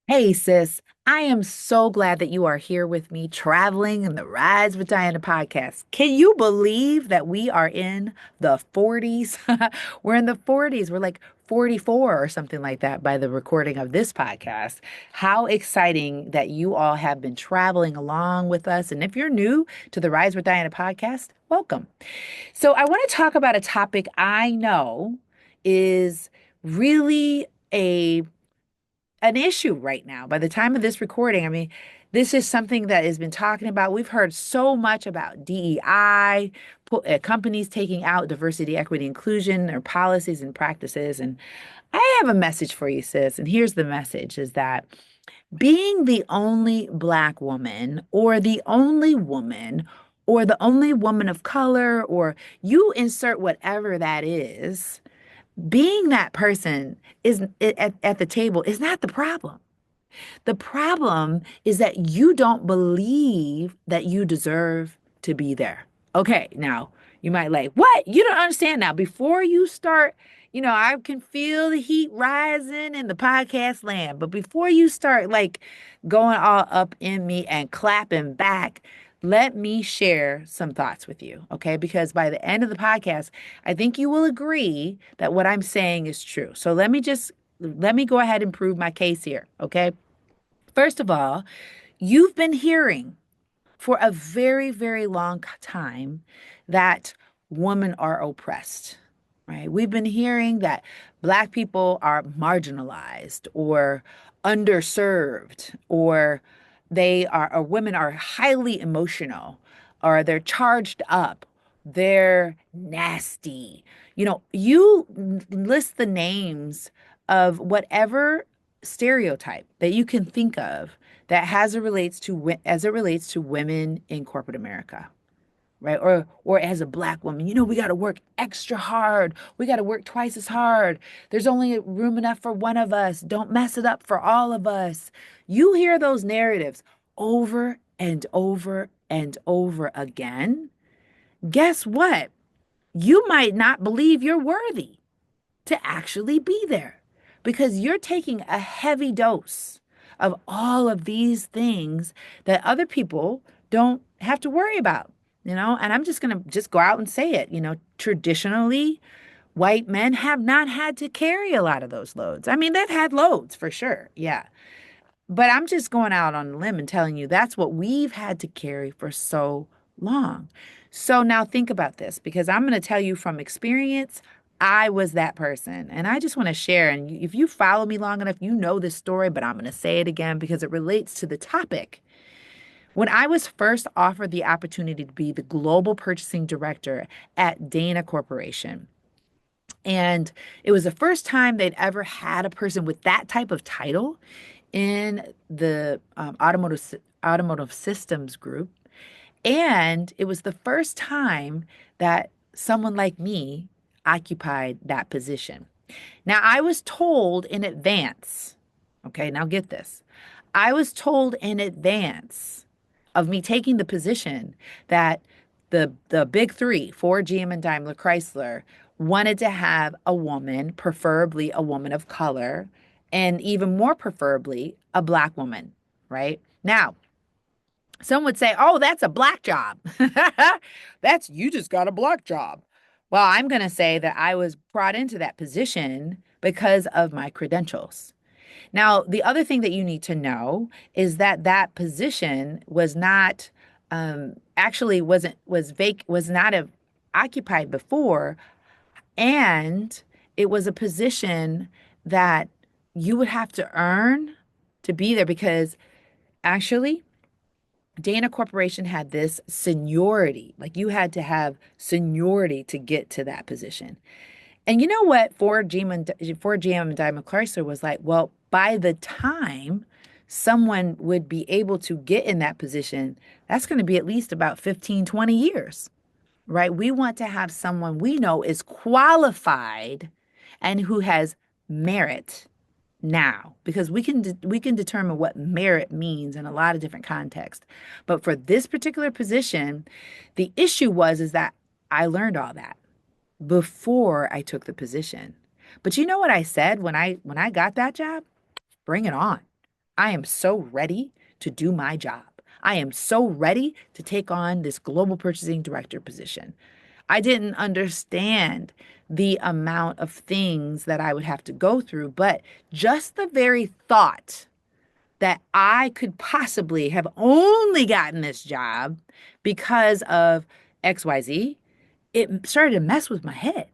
Hey, sis, I am so glad that you are here with me traveling in the Rise with Diana podcast. Can you believe that we are in the 40s? We're in the 40s. We're like 44 or something like that by the recording of this podcast. How exciting that you all have been traveling along with us. And if you're new to the Rise with Diana podcast, welcome. So, I want to talk about a topic I know is really a an issue right now. By the time of this recording, I mean, this is something that has been talking about. We've heard so much about DEI, companies taking out diversity, equity, inclusion, or policies and practices. And I have a message for you, sis. And here's the message is that being the only Black woman or the only woman or the only woman of color, or you insert whatever that is, being that person is at the table is not the problem. The problem is that you don't believe that you deserve to be there. Okay, now you might like, what? You don't understand now. Before you start, I can feel the heat rising in the podcast land. But before you start like going all up in me and clapping back, let me share some thoughts with you. Okay, because by the end of the podcast, I think you will agree that what I'm saying is true. So let me go ahead and prove my case here. Okay. First of all, you've been hearing for a very, very long time that women are oppressed, right? We've been hearing that Black people are marginalized or underserved, or women are highly emotional, or they're charged up, they're nasty. You list the names of whatever stereotype that you can think of that as it relates to women in corporate America, right? Or as a Black woman, we got to work extra hard. We got to work twice as hard. There's only room enough for one of us. Don't mess it up for all of us. You hear those narratives over and over and over again. Guess what? You might not believe you're worthy to actually be there because you're taking a heavy dose of all of these things that other people don't have to worry about, And I'm just going to just go out and say it, traditionally, white men have not had to carry a lot of those loads. I mean, they've had loads for sure. Yeah. But I'm just going out on a limb and telling you that's what we've had to carry for so long. So now think about this because I'm going to tell you from experience, I was that person. And I just want to share. And if you follow me long enough, you know this story, but I'm going to say it again because it relates to the topic. When I was first offered the opportunity to be the global purchasing director at Dana Corporation, and it was the first time they'd ever had a person with that type of title in the automotive systems group. And it was the first time that someone like me occupied that position. Now, I was told in advance, okay, now get this. I was told in advance of me taking the position that the big three, Ford, GM, and Daimler Chrysler, wanted to have a woman, preferably a woman of color, and even more preferably a Black woman, right? Now, some would say, oh, that's a Black job. You just got a Black job. Well, I'm going to say that I was brought into that position because of my credentials. Now, the other thing that you need to know is that that position was not actually wasn't was vac was not occupied before, and it was a position that you would have to earn to be there because actually Dana Corporation had this seniority. Like you had to have seniority to get to that position. And you know what? Ford GM and Daimler Chrysler was like, well, by the time someone would be able to get in that position, that's going to be at least about 15, 20 years, right? We want to have someone we know is qualified and who has merit now because we can determine what merit means in a lot of different contexts. But for this particular position, the issue was is that I learned all that before I took the position. But you know what I said when I got that job? Bring it on. I am so ready to do my job. I am so ready to take on this global purchasing director position. I didn't understand the amount of things that I would have to go through, but just the very thought that I could possibly have only gotten this job because of XYZ, it started to mess with my head.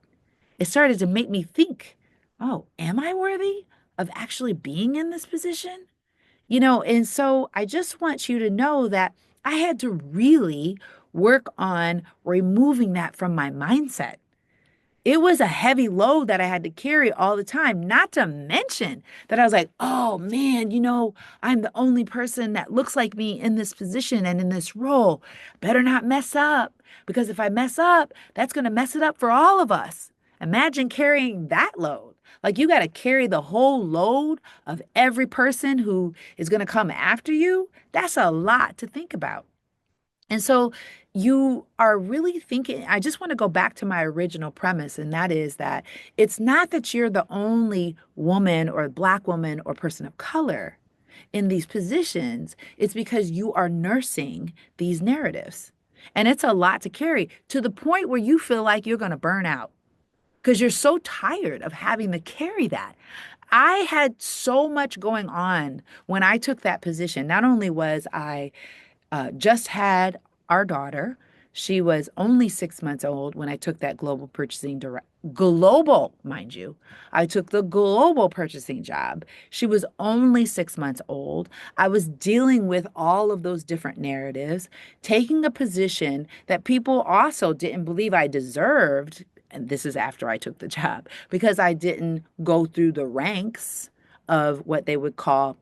It started to make me think, oh, am I worthy of actually being in this position? And so I just want you to know that I had to really work on removing that from my mindset. It was a heavy load that I had to carry all the time, not to mention that I was like, oh man, I'm the only person that looks like me in this position and in this role. Better not mess up because if I mess up, that's going to mess it up for all of us. Imagine carrying that load. Like you got to carry the whole load of every person who is going to come after you. That's a lot to think about. And so you are really thinking, I just want to go back to my original premise, and that is that it's not that you're the only woman or Black woman or person of color in these positions. It's because you are nursing these narratives. And it's a lot to carry to the point where you feel like you're going to burn out because you're so tired of having to carry that. I had so much going on when I took that position. Not only was I just had our daughter. She was only 6 months old when I took that global purchasing direct, global, mind you. I took the global purchasing job. She was only 6 months old. I was dealing with all of those different narratives, taking a position that people also didn't believe I deserved. And this is after I took the job because I didn't go through the ranks of what they would call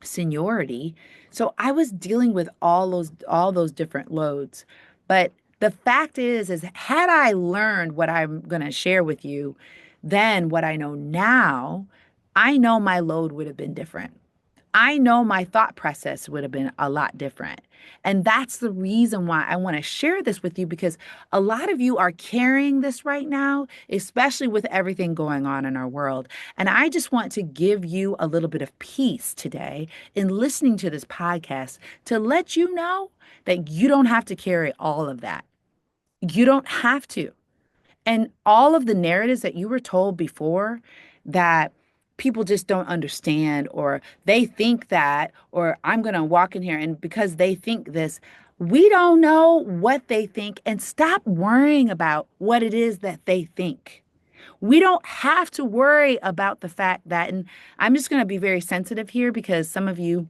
seniority. So I was dealing with all those different loads. But the fact is had I learned what I'm going to share with you, then what I know now, I know my load would have been different. I know my thought process would have been a lot different. And that's the reason why I want to share this with you because a lot of you are carrying this right now, especially with everything going on in our world. And I just want to give you a little bit of peace today in listening to this podcast to let you know that you don't have to carry all of that. You don't have to. And all of the narratives that you were told before that people just don't understand, or they think that, or I'm going to walk in here and because they think this, we don't know what they think and stop worrying about what it is that they think. We don't have to worry about the fact that, and I'm just going to be very sensitive here because some of you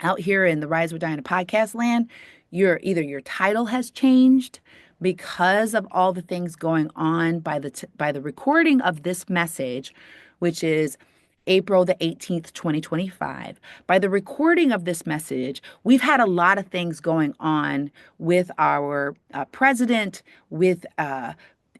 out here in the Rise with Diana podcast land, either your title has changed because of all the things going on by the recording of this message, which is April the 18th, 2025. By the recording of this message, we've had a lot of things going on with our president, with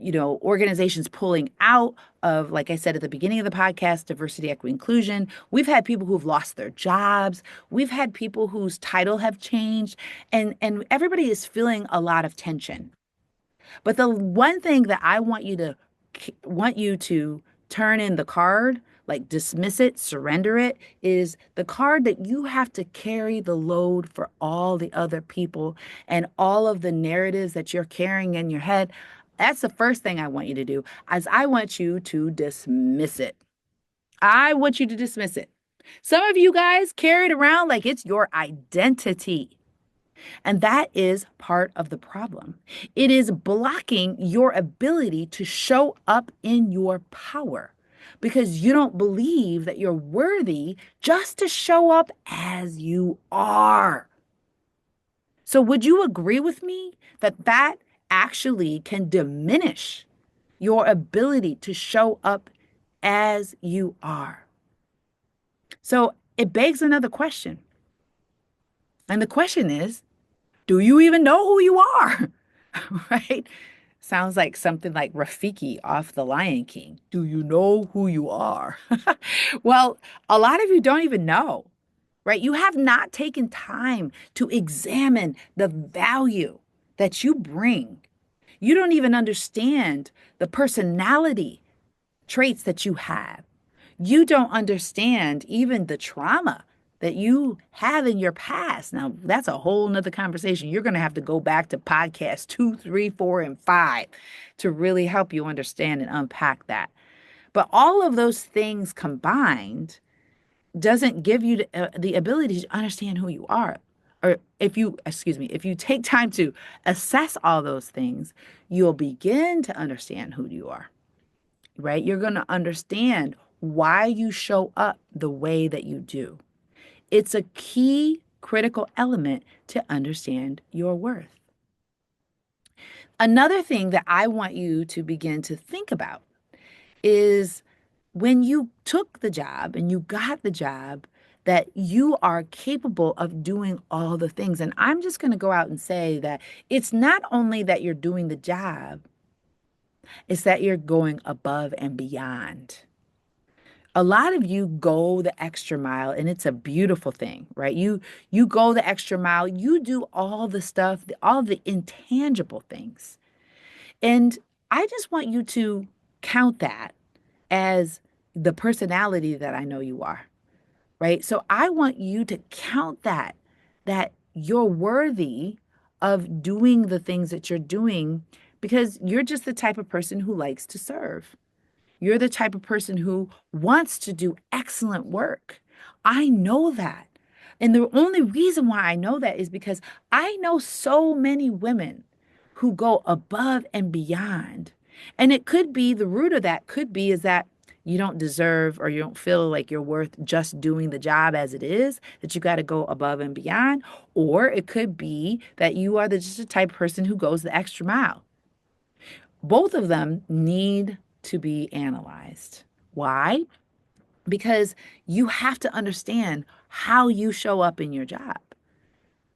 organizations pulling out of, like I said at the beginning of the podcast, diversity, equity, inclusion. We've had people who've lost their jobs. We've had people whose title have changed, and everybody is feeling a lot of tension. But the one thing that I want you to turn in the card, like dismiss it, surrender it, is the card that you have to carry the load for all the other people and all of the narratives that you're carrying in your head. That's the first thing I want you to do, as I want you to dismiss it. I want you to dismiss it. Some of you guys carry it around like it's your identity. And that is part of the problem. It is blocking your ability to show up in your power because you don't believe that you're worthy just to show up as you are. So, would you agree with me that that actually can diminish your ability to show up as you are? So, it begs another question. And the question is, do you even know who you are? Right? Sounds like something like Rafiki off The Lion King. Do you know who you are? Well, a lot of you don't even know, right? You have not taken time to examine the value that you bring. You don't even understand the personality traits that you have. You don't understand even the trauma that you have in your past. Now, that's a whole nother conversation. You're going to have to go back to podcast 2, 3, 4, and 5 to really help you understand and unpack that. But all of those things combined doesn't give you the ability to understand who you are. Or if you take time to assess all those things, you'll begin to understand who you are, right? You're going to understand why you show up the way that you do. It's a key critical element to understand your worth. Another thing that I want you to begin to think about is when you took the job and you got the job, that you are capable of doing all the things. And I'm just going to go out and say that it's not only that you're doing the job, it's that you're going above and beyond. A lot of you go the extra mile and it's a beautiful thing, right? You go the extra mile, you do all the stuff, all the intangible things. And I just want you to count that as the personality that I know you are, right? So I want you to count that you're worthy of doing the things that you're doing because you're just the type of person who likes to serve. You're the type of person who wants to do excellent work. I know that. And the only reason why I know that is because I know so many women who go above and beyond. And it could be the root of that could be is that you don't deserve or you don't feel like you're worth just doing the job as it is, that you got to go above and beyond. Or it could be that you are just the type of person who goes the extra mile. Both of them need to be analyzed. Why? Because you have to understand how you show up in your job,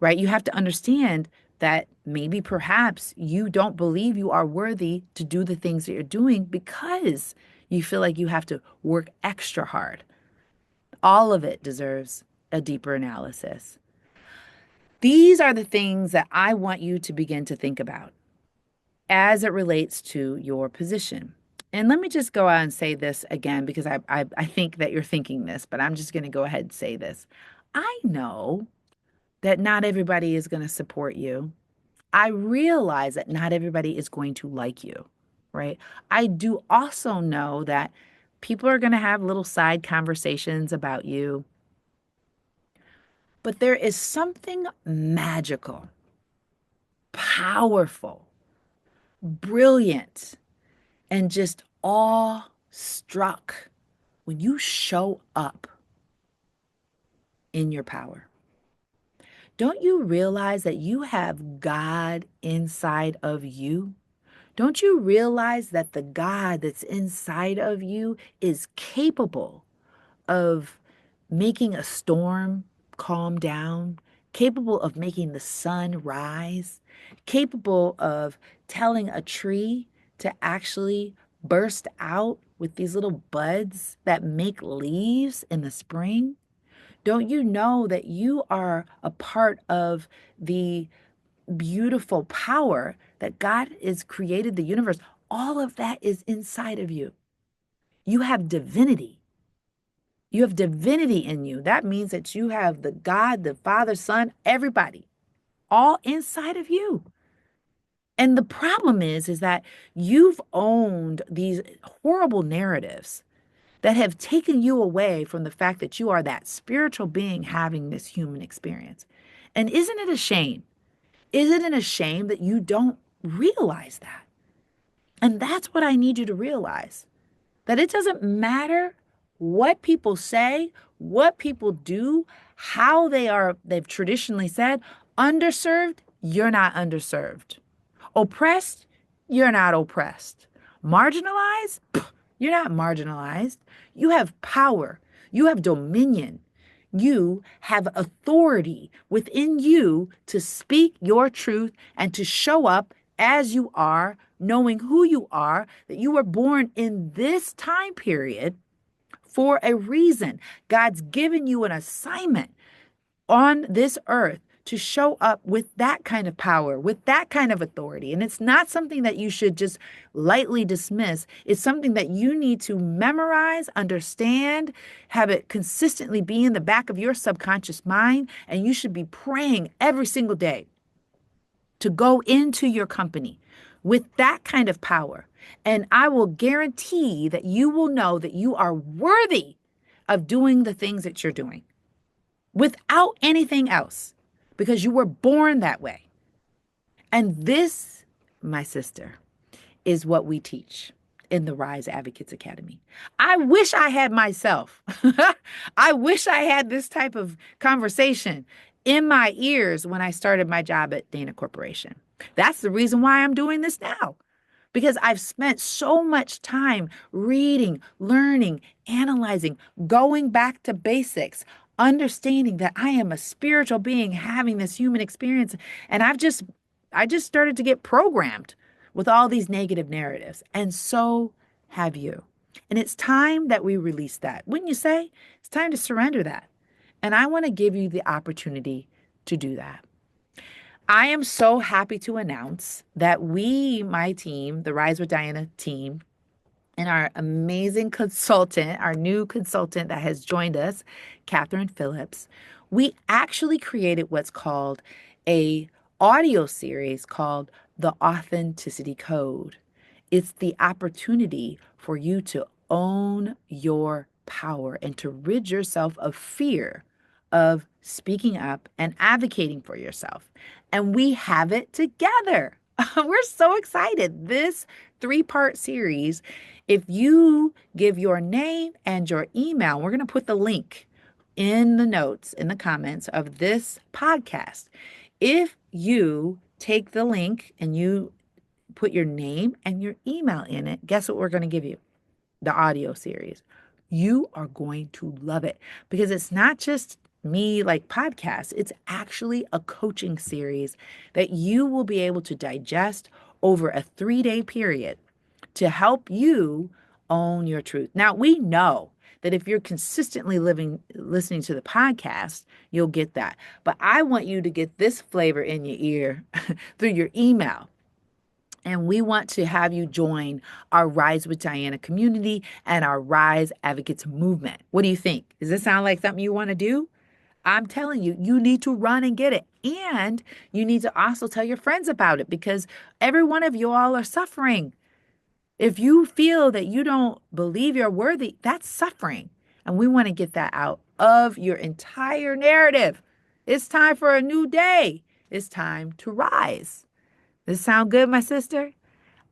right? You have to understand that maybe perhaps you don't believe you are worthy to do the things that you're doing because you feel like you have to work extra hard. All of it deserves a deeper analysis. These are the things that I want you to begin to think about as it relates to your position. And let me just go out and say this again because I think that you're thinking this, but I'm just going to go ahead and say this. I know that not everybody is going to support you. I realize that not everybody is going to like you, right? I do also know that people are going to have little side conversations about you, but there is something magical, powerful, brilliant, and just awe-struck when you show up in your power. Don't you realize that you have God inside of you? Don't you realize that the God that's inside of you is capable of making a storm calm down, capable of making the sun rise, capable of telling a tree to actually burst out with these little buds that make leaves in the spring? Don't you know that you are a part of the beautiful power that God has created the universe? All of that is inside of you. You have divinity. You have divinity in you. That means that you have the God, the Father, Son, everybody, all inside of you. And the problem is that you've owned these horrible narratives that have taken you away from the fact that you are that spiritual being having this human experience. And isn't it a shame? Isn't it a shame that you don't realize that? And that's what I need you to realize, that it doesn't matter what people say, what people do, how they've traditionally said, underserved, you're not underserved. Oppressed, you're not oppressed. Marginalized, you're not marginalized. You have power. You have dominion. You have authority within you to speak your truth and to show up as you are, knowing who you are, that you were born in this time period for a reason. God's given you an assignment on this earth to show up with that kind of power, with that kind of authority. And it's not something that you should just lightly dismiss. It's something that you need to memorize, understand, have it consistently be in the back of your subconscious mind. And you should be praying every single day to go into your company with that kind of power. And I will guarantee that you will know that you are worthy of doing the things that you're doing without anything else because you were born that way. And this, my sister, is what we teach in the Rise Advocates Academy. I wish I had myself. I wish I had this type of conversation in my ears when I started my job at Dana Corporation. That's the reason why I'm doing this now, because I've spent so much time reading, learning, analyzing, going back to basics, understanding that I am a spiritual being having this human experience. And I just started to get programmed with all these negative narratives. And so have you. And it's time that we release that. Wouldn't you say? It's time to surrender that. And I want to give you the opportunity to do that. I am so happy to announce that we, my team, the Rise with Diana team, and our amazing consultant, our new consultant that has joined us, Catherine Phillips, we actually created what's called a audio series called The Authenticity Code. It's the opportunity for you to own your power and to rid yourself of fear of speaking up and advocating for yourself. And we have it together. We're so excited. This three-part series, if you give your name and your email, we're going to put the link in the notes, in the comments of this podcast. If you take the link and you put your name and your email in it, guess what we're going to give you? The audio series. You are going to love it because it's not just me like podcasts, it's actually a coaching series that you will be able to digest over a 3-day period to help you own your truth. Now, we know that if you're consistently listening to the podcast, you'll get that. But I want you to get this flavor in your ear through your email. And we want to have you join our Rise with Diana community and our Rise Advocates movement. What do you think? Does this sound like something you want to do? I'm telling you, you need to run and get it. And you need to also tell your friends about it because every one of you all are suffering. If you feel that you don't believe you're worthy, that's suffering. And we want to get that out of your entire narrative. It's time for a new day. It's time to rise. Does this sound good, my sister?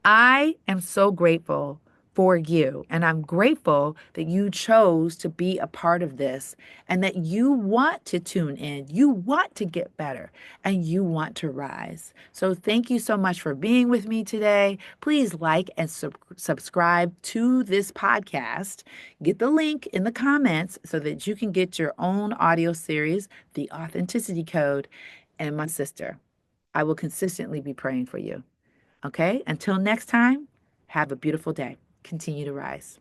I am so grateful for you. And I'm grateful that you chose to be a part of this and that you want to tune in. You want to get better and you want to rise. So thank you so much for being with me today. Please like and subscribe to this podcast. Get the link in the comments so that you can get your own audio series, The Authenticity Code. And my sister, I will consistently be praying for you. Okay? Until next time, have a beautiful day. Continue to rise.